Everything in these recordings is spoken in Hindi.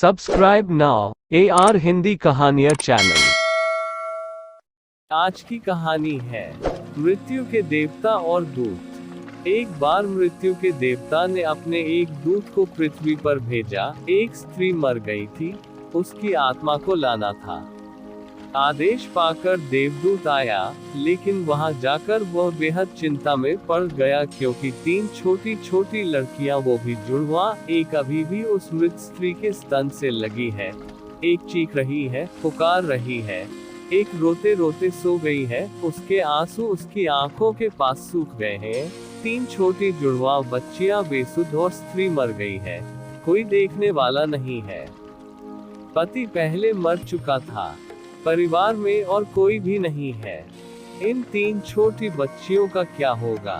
सब्सक्राइब नाउ AR हिंदी कहानियाँ चैनल। आज की कहानी है मृत्यु के देवता और दूत। एक बार मृत्यु के देवता ने अपने एक दूत को पृथ्वी पर भेजा। एक स्त्री मर गई थी, उसकी आत्मा को लाना था। आदेश पाकर देवदूत आया, लेकिन वहां जाकर वह बेहद चिंता में पड़ गया, क्योंकि 3 छोटी छोटी लड़कियां, वो भी जुड़वा, एक अभी भी उस मृत स्त्री के स्तन से लगी है, एक चीख रही है, पुकार रही है, एक रोते रोते सो गई है, उसके आंसू उसकी आंखों के पास सूख गए हैं। 3 छोटी जुड़वा बच्चियां बेसुध और स्त्री मर गई है, कोई देखने वाला नहीं है। पति पहले मर चुका था, परिवार में और कोई भी नहीं है। इन 3 छोटी बच्चियों का क्या होगा?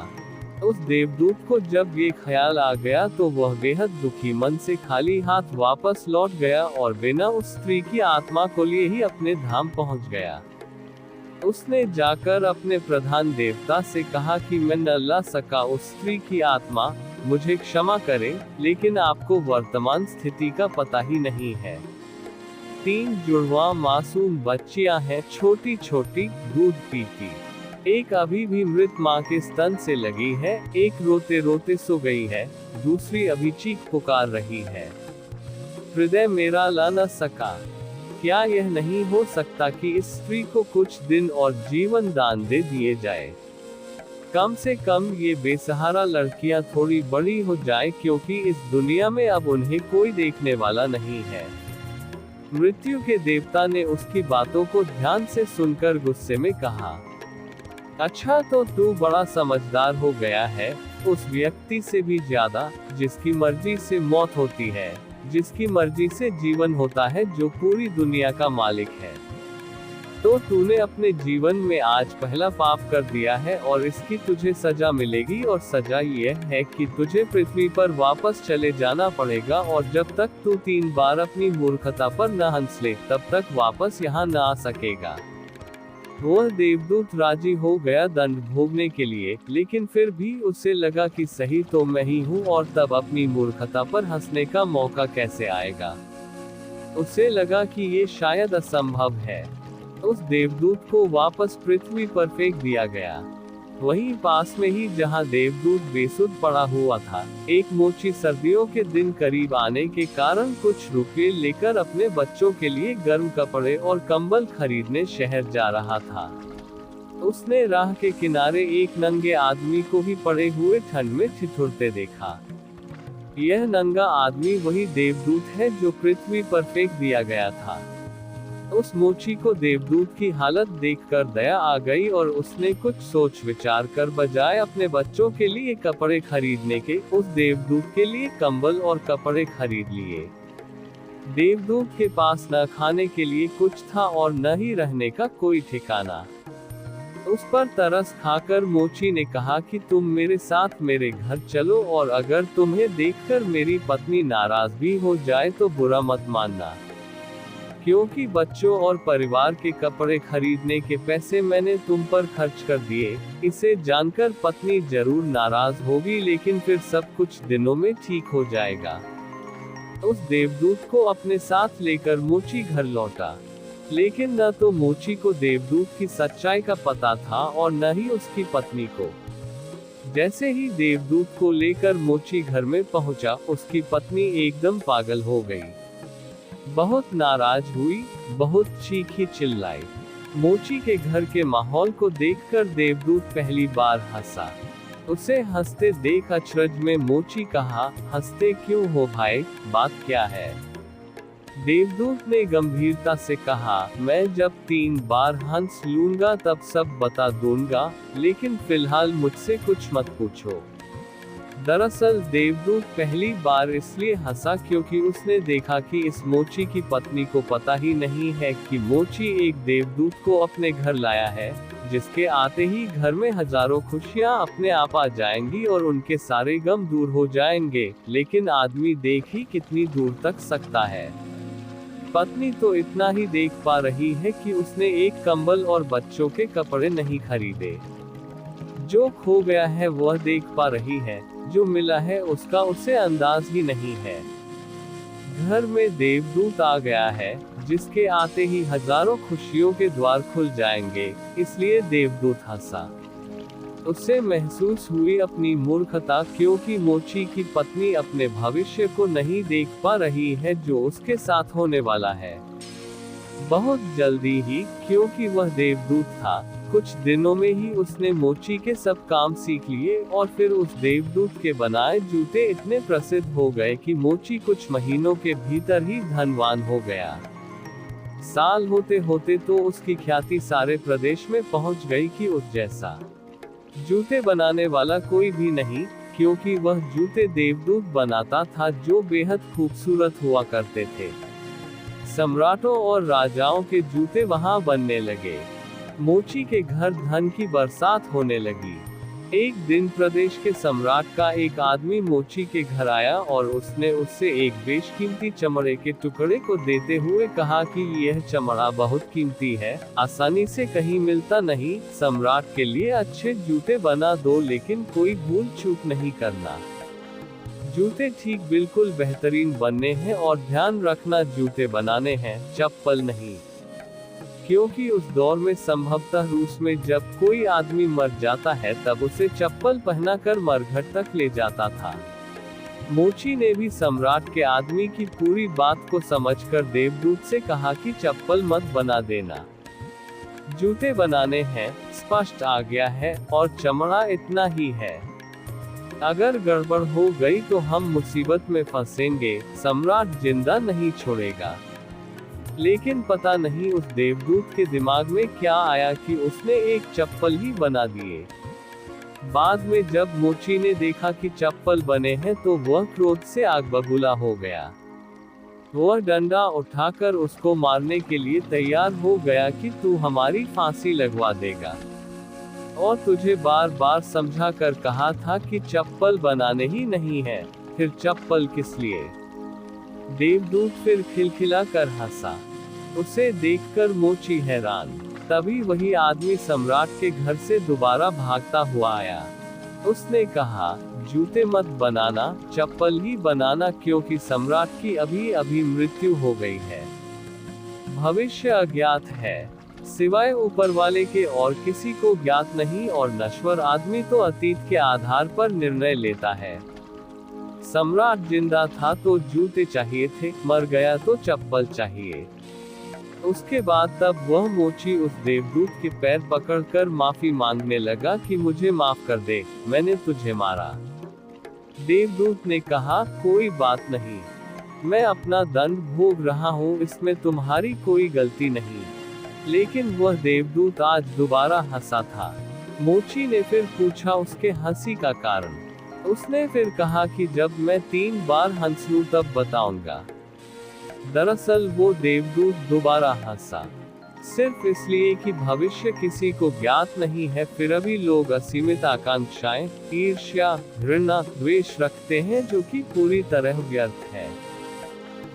उस देवदूत को जब ये ख्याल आ गया तो वह बेहद दुखी मन से खाली हाथ वापस लौट गया और बिना उस स्त्री की आत्मा को लिए ही अपने धाम पहुंच गया। उसने जाकर अपने प्रधान देवता से कहा कि मैं न ला सका उस स्त्री की आत्मा, मुझे क्षमा करें, लेकिन आपको वर्तमान स्थिति का पता ही नहीं है। 3 जुड़वा मासूम बच्चियां हैं, छोटी छोटी, दूध पीती। एक अभी भी मृत माँ के स्तन से लगी है, एक रोते रोते सो गई है, दूसरी अभी चीख पुकार रही है। हृदय मेरा ला न सका। क्या यह नहीं हो सकता कि इस स्त्री को कुछ दिन और जीवन दान दे दिए जाए? कम से कम ये बेसहारा लड़कियां थोड़ी बड़ी हो जाए, क्योंकि इस दुनिया में अब उन्हें कोई देखने वाला नहीं है। मृत्यु के देवता ने उसकी बातों को ध्यान से सुनकर गुस्से में कहा, अच्छा तो तू बड़ा समझदार हो गया है, उस व्यक्ति से भी ज्यादा, जिसकी मर्जी से मौत होती है, जिसकी मर्जी से जीवन होता है, जो पूरी दुनिया का मालिक है। तो तूने अपने जीवन में आज पहला पाप कर दिया है और इसकी तुझे सजा मिलेगी, और सजा यह है कि तुझे पृथ्वी पर वापस चले जाना पड़ेगा, और जब तक तू 3 बार अपनी मूर्खता पर न हंस ले, तब तक वापस यहाँ न आ सकेगा। वह देवदूत राजी हो गया दंड भोगने के लिए, लेकिन फिर भी उसे लगा कि सही तो मैं ही हूँ, और तब अपनी मूर्खता पर हंसने का मौका कैसे आएगा। उसे लगा कि ये शायद असंभव है। उस देवदूत को वापस पृथ्वी पर फेंक दिया गया। वहीं पास में ही जहां देवदूत बेसुध पड़ा हुआ था, एक मोची सर्दियों के दिन करीब आने के कारण कुछ रुपये लेकर अपने बच्चों के लिए गर्म कपड़े और कंबल खरीदने शहर जा रहा था। उसने राह के किनारे एक नंगे आदमी को भी पड़े हुए ठंड में ठिठुरते देखा। यह नंगा आदमी वही देवदूत है जो पृथ्वी पर फेंक दिया गया था। उस मोची को देवदूत की हालत देखकर दया आ गई, और उसने कुछ सोच विचार कर बजाय अपने बच्चों के लिए कपड़े खरीदने के, उस देवदूत के लिए कंबल और कपड़े खरीद लिए। देवदूत के पास न खाने के लिए कुछ था और न ही रहने का कोई ठिकाना। उस पर तरस खाकर मोची ने कहा कि तुम मेरे साथ मेरे घर चलो, और अगर तुम्हें देखकर मेरी पत्नी नाराज भी हो जाए तो बुरा मत मानना, क्योंकि बच्चों और परिवार के कपड़े खरीदने के पैसे मैंने तुम पर खर्च कर दिए। इसे जानकर पत्नी जरूर नाराज होगी, लेकिन फिर सब कुछ दिनों में ठीक हो जाएगा। उस देवदूत को अपने साथ लेकर मोची घर लौटा, लेकिन न तो मोची को देवदूत की सच्चाई का पता था और न ही उसकी पत्नी को। जैसे ही देवदूत को लेकर मोची घर में पहुंचा, उसकी पत्नी एकदम पागल हो गई, बहुत नाराज हुई, बहुत चीखी चिल्लाई। मोची के घर के माहौल को देखकर देवदूत पहली बार हंसा। उसे हंसते देख अचरज में मोची कहा, हंसते क्यों हो भाई, बात क्या है? देवदूत ने गंभीरता से कहा, मैं जब 3 बार हंस लूंगा तब सब बता दूंगा, लेकिन फिलहाल मुझसे कुछ मत पूछो। दरअसल देवदूत पहली बार इसलिए हंसा क्योंकि उसने देखा कि इस मोची की पत्नी को पता ही नहीं है कि मोची एक देवदूत को अपने घर लाया है, जिसके आते ही घर में हजारों खुशियां अपने आप आ जाएंगी और उनके सारे गम दूर हो जाएंगे। लेकिन आदमी देख ही कितनी दूर तक सकता है। पत्नी तो इतना ही देख पा रही है कि उसने एक कंबल और बच्चों के कपड़े नहीं खरीदे। जो खो गया है वह देख पा रही है, जो मिला है उसका उसे अंदाज ही नहीं है। घर में देवदूत आ गया है, जिसके आते ही हजारों खुशियों के द्वार खुल जाएंगे, इसलिए देवदूत हंसा। उसे महसूस हुई अपनी मूर्खता, क्योंकि मोची की पत्नी अपने भविष्य को नहीं देख पा रही है जो उसके साथ होने वाला है। बहुत जल्दी ही, क्योंकि वह देवदूत था, कुछ दिनों में ही उसने मोची के सब काम सीख लिए और फिर उस देवदूत के बनाए जूते इतने प्रसिद्ध हो गए कि मोची कुछ महीनों के भीतर ही धनवान हो गया। साल होते होते तो उसकी ख्याति सारे प्रदेश में पहुंच गई कि उस जैसा जूते बनाने वाला कोई भी नहीं, क्योंकि वह जूते देवदूत बनाता था जो बेहद खूबसूरत हुआ करते थे। सम्राटों और राजाओं के जूते वहां बनने लगे। मोची के घर धन की बरसात होने लगी। एक दिन प्रदेश के सम्राट का एक आदमी मोची के घर आया और उसने उससे एक बेशकीमती चमड़े के टुकड़े को देते हुए कहा कि यह चमड़ा बहुत कीमती है, आसानी से कहीं मिलता नहीं, सम्राट के लिए अच्छे जूते बना दो, लेकिन कोई भूल चूक नहीं करना। जूते ठीक बिल्कुल बेहतरीन बनने हैं और ध्यान रखना जूते बनाने हैं, चप्पल नहीं। क्योंकि उस दौर में संभवतः रूस में जब कोई आदमी मर जाता है तब उसे चप्पल पहनाकर मरघट तक ले जाता था। मोची ने भी सम्राट के आदमी की पूरी बात को समझकर देवदूत से कहा कि चप्पल मत बना देना, जूते बनाने हैं, स्पष्ट आ गया है, और चमड़ा इतना ही है। अगर गड़बड़ हो गई तो हम मुसीबत में फंसेंगे, सम्राट जिंदा नहीं छोड़ेगा। लेकिन पता नहीं उस देवदूत के दिमाग में क्या आया कि उसने एक चप्पल ही बना दिए। बाद में जब मोची ने देखा कि चप्पल बने हैं तो वह क्रोध से आग बबूला हो गया। वह डंडा उठाकर उसको मारने के लिए तैयार हो गया कि तू हमारी फांसी लगवा देगा, और तुझे बार बार समझा कर कहा था कि चप्पल बनाने ही नहीं है, फिर चप्पल किस लिए। देवदूत फिर खिलखिला कर हंसा। उसे देखकर मोची हैरान। तभी वही आदमी सम्राट के घर से दोबारा भागता हुआ आया। उसने कहा, जूते मत बनाना, चप्पल ही बनाना, क्योंकि सम्राट की अभी अभी मृत्यु हो गई है। भविष्य अज्ञात है, सिवाय ऊपर वाले के और किसी को ज्ञात नहीं, और नश्वर आदमी तो अतीत के आधार पर निर्णय लेता है। सम्राट जिंदा था तो जूते चाहिए थे, मर गया तो चप्पल चाहिए। उसके बाद तब वह मोची उस देवदूत के पैर पकड़कर माफी मांगने लगा कि मुझे माफ कर दे, मैंने तुझे मारा। देवदूत ने कहा, कोई बात नहीं, मैं अपना दंड भोग रहा हूँ, इसमें तुम्हारी कोई गलती नहीं। लेकिन वह देवदूत आज दोबारा हंसा था। मोची ने फिर पूछा उसके हंसी का कारण। उसने फिर कहा कि जब मैं 3 बार हंस लूं तब बताऊंगा। दरअसल वो देवदूत दोबारा हंसा, सिर्फ इसलिए कि भविष्य किसी को ज्ञात नहीं है। फिर अभी लोग असीमित आकांक्षाएं, ईर्ष्या, घृणा, द्वेष रखते हैं जो कि पूरी तरह व्यर्थ है।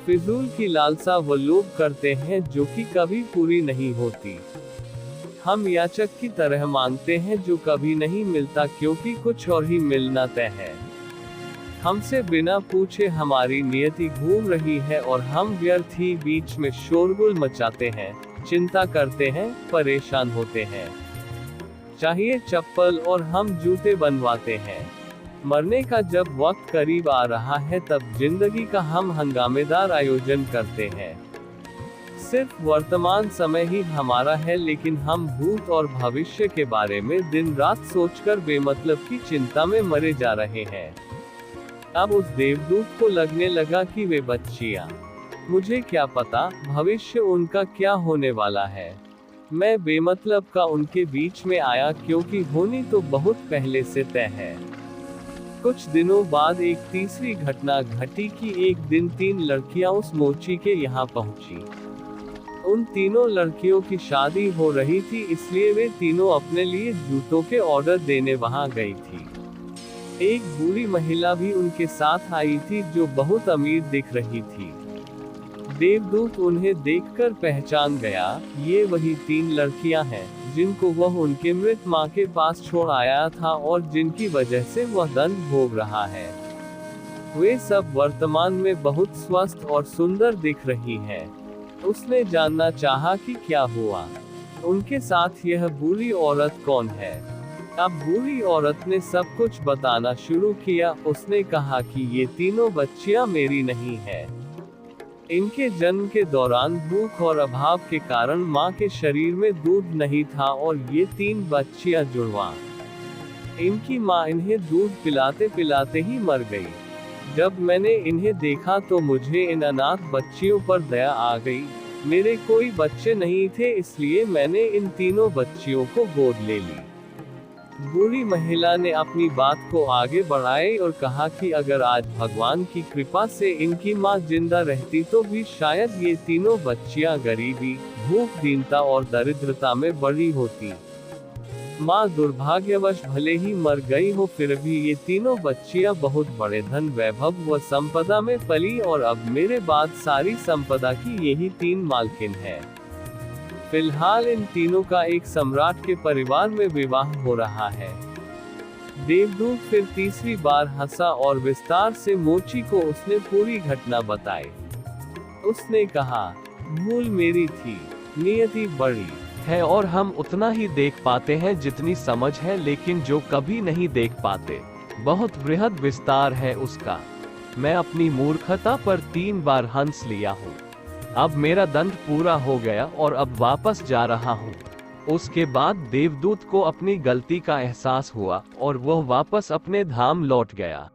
फिजूल की लालसा वो लोग करते हैं जो कि कभी पूरी नहीं होती। हम याचक की तरह मांगते हैं जो कभी नहीं मिलता, क्योंकि कुछ और ही मिलना तय है। हमसे बिना पूछे हमारी नियति घूम रही है और हम व्यर्थ ही बीच में शोरगुल मचाते हैं, चिंता करते हैं, परेशान होते हैं। चाहिए चप्पल और हम जूते बनवाते हैं। मरने का जब वक्त करीब आ रहा है तब जिंदगी का हम हंगामेदार आयोजन करते हैं। सिर्फ वर्तमान समय ही हमारा है, लेकिन हम भूत और भविष्य के बारे में दिन रात सोचकर बेमतलब की चिंता में मरे जा रहे हैं। अब उस देवदूत को लगने लगा कि वे बच्चियां, मुझे क्या पता भविष्य उनका क्या होने वाला है। मैं बेमतलब का उनके बीच में आया, क्योंकि होनी तो बहुत पहले से तय है। कुछ दिनों बाद एक तीसरी घटना घटी कि एक दिन 3 लड़कियां उस मोची के यहाँ पहुंची। उन तीनों लड़कियों की शादी हो रही थी, इसलिए वे तीनों अपने लिए जूतों के ऑर्डर देने वहां गई थी। एक बूढ़ी महिला भी उनके साथ आई थी जो बहुत अमीर दिख रही थी। देवदूत उन्हें देखकर पहचान गया, ये वही 3 लड़कियां हैं जिनको वह उनके मृत मां के पास छोड़ आया था और जिनकी वजह से वह दंड भोग रहा है। वे सब वर्तमान में बहुत स्वस्थ और सुंदर दिख रही हैं। उसने जानना चाहा कि क्या हुआ। उनके साथ यह बुरी औरत कौन है। अब बुरी औरत ने सब कुछ बताना शुरू किया। उसने कहा कि ये तीनों बच्चियां मेरी नहीं है। इनके जन्म के दौरान भूख और अभाव के कारण मां के शरीर में दूध नहीं था और ये 3 बच्चियां जुड़वा। इनकी मां इन्हें दूध पिलाते पिलाते ही मर गई। जब मैंने इन्हें देखा तो मुझे इन अनाथ बच्चियों पर दया आ गई। मेरे कोई बच्चे नहीं थे, इसलिए मैंने इन तीनों बच्चियों को गोद ले ली। बुरी महिला ने अपनी बात को आगे बढ़ाई और कहा कि अगर आज भगवान की कृपा से इनकी मां जिंदा रहती तो भी शायद ये तीनों बच्चियां गरीबी, भूख, दीनता और दरिद्रता में बड़ी होती। मां दुर्भाग्यवश भले ही मर गई हो, फिर भी ये तीनों बच्चियां बहुत बड़े धन, वैभव व संपदा में पली और अब मेरे बाद सारी संपदा की यही 3 मालकिन है। फिलहाल इन तीनों का एक सम्राट के परिवार में विवाह हो रहा है। देवदूत फिर तीसरी बार हंसा और विस्तार से मोची को उसने पूरी घटना बताई। उसने कहा, भूल मेरी थी, नियति बड़ी है और हम उतना ही देख पाते हैं जितनी समझ है, लेकिन जो कभी नहीं देख पाते। बहुत बृहद विस्तार है उसका। मैं अपनी मूर्खता पर 3 बार हंस लिया हूँ। अब मेरा दंड पूरा हो गया और अब वापस जा रहा हूँ। उसके बाद देवदूत को अपनी गलती का एहसास हुआ और वह वापस अपने धाम लौट गया।